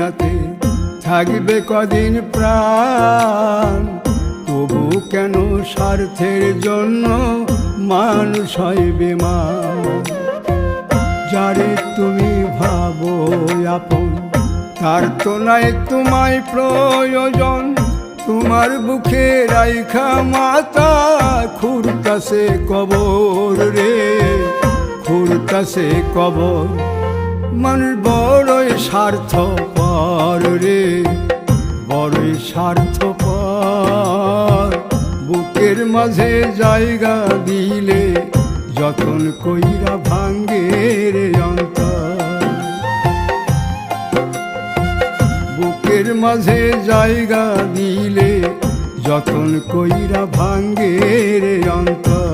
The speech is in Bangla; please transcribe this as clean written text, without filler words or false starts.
দুনিয়াতে থাকবে কদিন প্রাণ, তবু কেন স্বার্থের জন্য মানুষ হয় বেমান। যারে তুমি ভাবো আপন, তার তো নাই তোমায় প্রয়োজন। তোমার বুকে রাইখা মাতা খুঁড়তাছে কবর রে, খুঁড়তাছে কবর। মানুষ বড়ই স্বার্থপর রে, বড়ই স্বার্থপর। বুকের মাঝে জায়গা দিলে যতন কইরা ভাঙ্গে রে অন্তর। বুকের মাঝে জায়গা দিলে যতন কইরা ভাঙ্গে রে অন্তর।